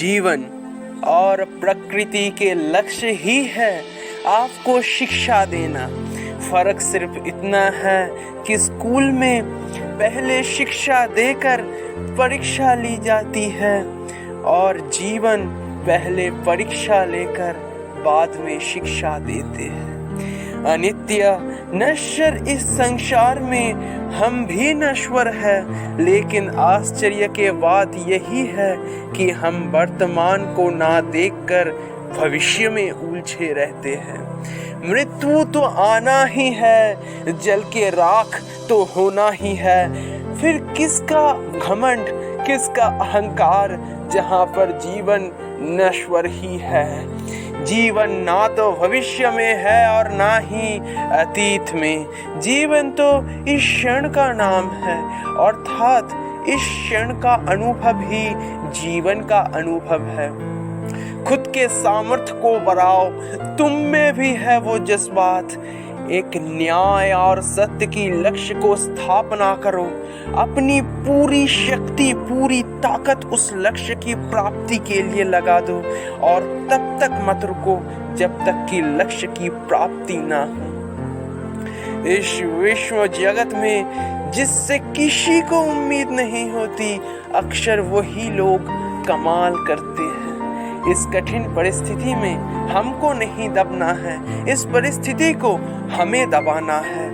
जीवन और प्रकृति के लक्ष्य ही है आपको शिक्षा देना। फर्क सिर्फ इतना है कि स्कूल में पहले शिक्षा देकर परीक्षा ली जाती है और जीवन पहले परीक्षा लेकर बाद में शिक्षा देते हैं। अनित्य नश्वर इस संसार में हम भी नश्वर है, लेकिन आश्चर्य के बात यही है कि हम वर्तमान को ना देखकर भविष्य में उलझे रहते हैं। मृत्यु तो आना ही है, जल के राख तो होना ही है। फिर किसका घमंड, किसका अहंकार, जहाँ पर जीवन नश्वर ही है। जीवन ना तो भविष्य में है और ना ही अतीत में। जीवन तो इस क्षण का नाम है, अर्थात इस क्षण का अनुभव ही जीवन का अनुभव है। खुद के सामर्थ्य को बढ़ाओ, तुम में भी है वो जज्बात। एक न्याय और सत्य की लक्ष्य को स्थापना करो। अपनी पूरी शक्ति, पूरी ताकत उस लक्ष्य की प्राप्ति के लिए लगा दो और तब तक मत रुको जब तक कि लक्ष्य की प्राप्ति ना हो। इस विश्व जगत में जिससे किसी को उम्मीद नहीं होती, अक्सर वही लोग कमाल करते हैं। इस कठिन परिस्थिति में हमको नहीं दबना है, इस परिस्थिति को हमें दबाना है।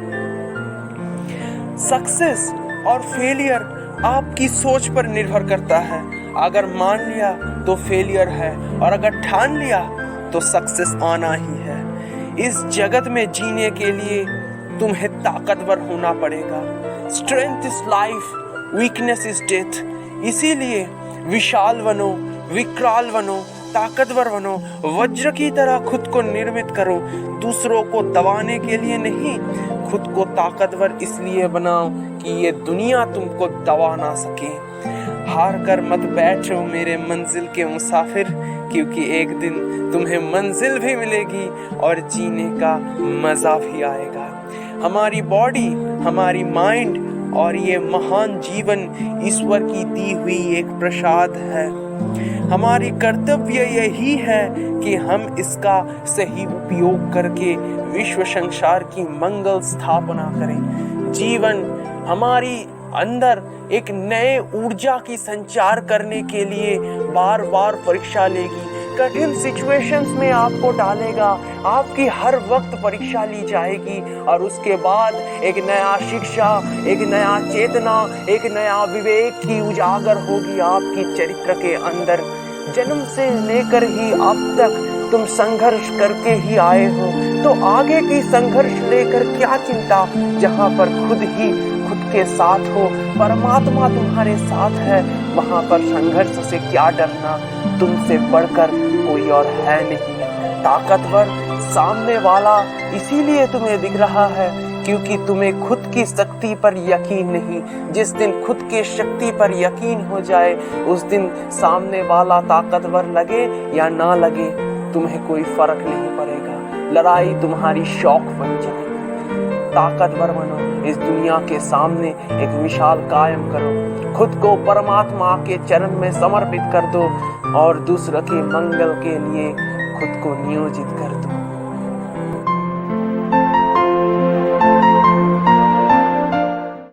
सक्सेस और फेलियर आपकी सोच पर निर्भर करता है। अगर मान लिया तो फेलियर है और अगर ठान लिया तो सक्सेस आना ही है। इस जगत में जीने के लिए तुम्हें ताकतवर होना पड़ेगा। Strength is life, weakness is death. इसीलिए विशाल बनो, विकराल बनो, ताकतवर बनो, वज्र की तरह खुद को निर्मित करो। दूसरों को दबाने के लिए नहीं, खुद को ताकतवर इसलिए बनाओ कि ये दुनिया तुमको दबा ना सके। हार कर मत बैठो मेरे मंजिल के मुसाफिर, क्योंकि एक दिन तुम्हें मंजिल भी मिलेगी और जीने का मजा भी आएगा। हमारी बॉडी, हमारी माइंड और ये महान जीवन ईश्वर की दी हुई एक प्रसाद है। हमारी कर्तव्य यही है कि हम इसका सही उपयोग करके विश्व संसार की मंगल स्थापना करें। जीवन हमारी अंदर एक नए ऊर्जा की संचार करने के लिए बार बार परीक्षा लेगी, कठिन सिचुएशंस में आपको डालेगा। आपकी हर वक्त परीक्षा ली जाएगी और उसके बाद एक नया शिक्षा, एक नया चेतना, एक नया विवेक की उजागर होगी आपकी चरित्र के अंदर। जन्म से लेकर ही अब तक तुम संघर्ष करके ही आए हो, तो आगे की संघर्ष लेकर क्या चिंता, जहाँ पर खुद ही खुद के साथ हो, परमात्मा तुम्हारे साथ है, वहाँ पर संघर्ष से क्या डरना। तुमसे बढ़कर कोई और है नहीं। ताकतवर सामने वाला इसीलिए तुम्हें दिख रहा है क्योंकि तुम्हें खुद की शक्ति पर यकीन नहीं। जिस दिन खुद के शक्ति पर यकीन हो जाए, उस दिन सामने वाला ताकतवर लगे या ना लगे, तुम्हें कोई फर्क नहीं पड़ेगा। लड़ाई तुम्हारी शौक बन जाए। ताकतवर बनो, इस दुनिया के सामने एक मिसाल कायम करो। खुद को परमात्मा के चरण में समर्पित कर दो और दूसरों के मंगल के लिए खुद को नियोजित कर दो।